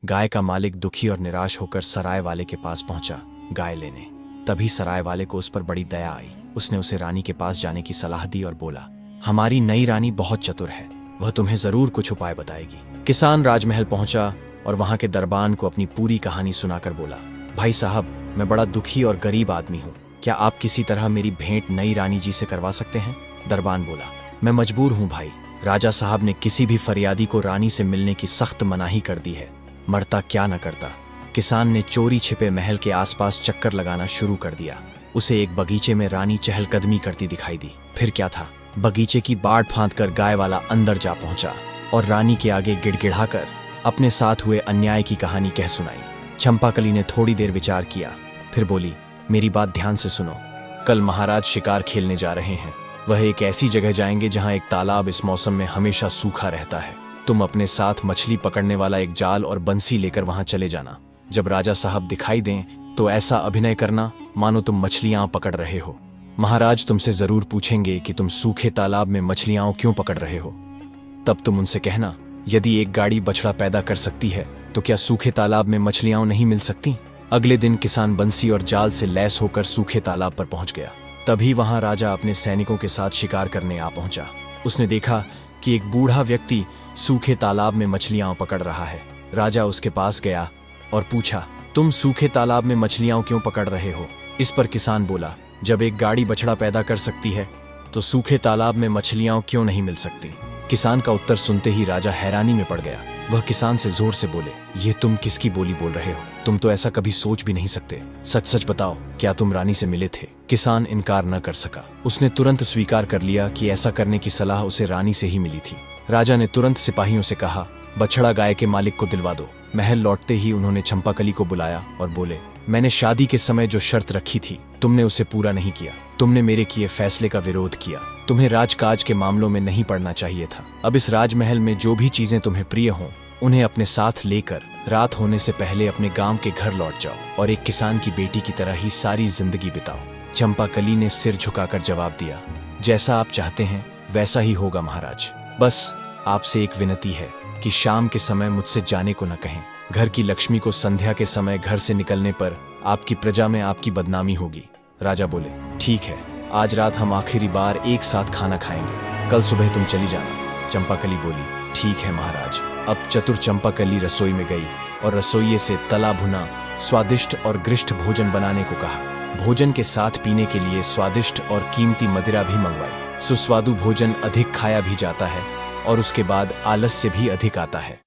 गाय का मालिक दुखी और निराश होकर सराय वाले के पास पहुंचा गाय लेने। तभी सराय वाले को उस पर बड़ी दया आई। उसने उसे रानी के पास जाने की सलाह दी और बोला, हमारी नई रानी बहुत चतुर है, वह तुम्हें जरूर कुछ उपाय बताएगी। किसान राजमहल पहुंचा और वहां के दरबान को अपनी पूरी कहानी सुनाकर बोला, भाई साहब, मैं बड़ा दुखी और गरीब आदमी हूँ, क्या आप किसी तरह मेरी भेंट नई रानी जी से करवा सकते हैं? दरबान बोला, मैं मजबूर हूँ भाई। राजा साहब ने किसी भी फरियादी को रानी से मिलने की सख्त मनाही कर दी है, मरता क्या न करता। किसान ने चोरी छिपे महल के आसपास चक्कर लगाना शुरू कर दिया। उसे एक बगीचे में रानी चहलकदमी करती दिखाई दी। फिर क्या था, बगीचे की बाड़ फांद कर गाय वाला अंदर जा पहुंचा और रानी के आगे गिड़गिड़ाकर अपने साथ हुए अन्याय की कहानी कह सुनाई। चंपाकली ने थोड़ी देर विचार किया, फिर बोली, मेरी बात ध्यान से सुनो। कल महाराज शिकार खेलने जा रहे हैं। वह एक ऐसी जगह जाएंगे जहां एक तालाब इस मौसम में हमेशा सूखा रहता है। तुम अपने साथ मछली पकड़ने वाला एक जाल और बंसी लेकर वहां चले जाना। जब राजा साहब दिखाई दें तो ऐसा अभिनय करना मानो तुम मछलियां पकड़ रहे हो। महाराज तुमसे जरूर पूछेंगे कि तुम सूखे तालाब में मछलियां क्यों पकड़ रहे हो। तब तुम उनसे कहना, यदि एक गाड़ी बछड़ा पैदा कर सकती है तो क्या सूखे तालाब में मछलियां नहीं मिल सकती? अगले दिन किसान बंसी और जाल से लैस होकर सूखे तालाब पर पहुंच गया। तभी वहां राजा अपने सैनिकों के साथ शिकार करने आ पहुंचा। उसने देखा कि एक बूढ़ा व्यक्ति सूखे तालाब में मछलियां पकड़ रहा है। राजा उसके पास गया और पूछा, तुम सूखे तालाब में मछलियां क्यों पकड़ रहे हो? इस पर किसान बोला, जब एक गाड़ी बछड़ा पैदा कर सकती है तो सूखे तालाब में मछलियां क्यों नहीं मिल सकती? किसान का उत्तर सुनते ही राजा हैरानी में पड़ गया। वह किसान से जोर से बोले, ये तुम किसकी बोली बोल रहे हो? तुम तो ऐसा कभी सोच भी नहीं सकते। सच सच बताओ, क्या तुम रानी से मिले थे? किसान इनकार न कर सका। उसने तुरंत स्वीकार कर लिया कि ऐसा करने की सलाह उसे रानी से ही मिली थी। राजा ने तुरंत सिपाहियों से कहा, बछड़ा गाय के मालिक को दिलवा दो। महल लौटते ही उन्होंने चंपाकली को बुलाया और बोले, मैंने शादी के समय जो शर्त रखी थी तुमने उसे पूरा नहीं किया। तुमने मेरे किए फैसले का विरोध किया। तुम्हें राजकाज के मामलों में नहीं पड़ना चाहिए था। अब इस राजमहल में जो भी चीजें तुम्हें प्रिय हों उन्हें अपने साथ लेकर रात होने से पहले अपने गांव के घर लौट जाओ और एक किसान की बेटी की तरह ही सारी जिंदगी बिताओ। चंपाकली ने सिर झुकाकर जवाब दिया, जैसा आप चाहते हैं वैसा ही होगा महाराज। बस आपसे एक विनती है कि शाम के समय मुझसे जाने को न कहें। घर की लक्ष्मी को संध्या के समय घर से निकलने पर आपकी प्रजा में आपकी बदनामी होगी। राजा बोले, ठीक है, आज रात हम आखिरी बार एक साथ खाना खाएंगे, कल सुबह तुम चली जाना। चंपाकली बोली, ठीक है महाराज। अब चतुर चंपाकली रसोई में गई और रसोइये से तला भुना स्वादिष्ट और गृष्ट भोजन बनाने को कहा। भोजन के साथ पीने के लिए स्वादिष्ट और कीमती मदिरा भी मंगवाई। सुस्वादु भोजन अधिक खाया भी जाता है और उसके बाद आलस्य भी अधिक आता है।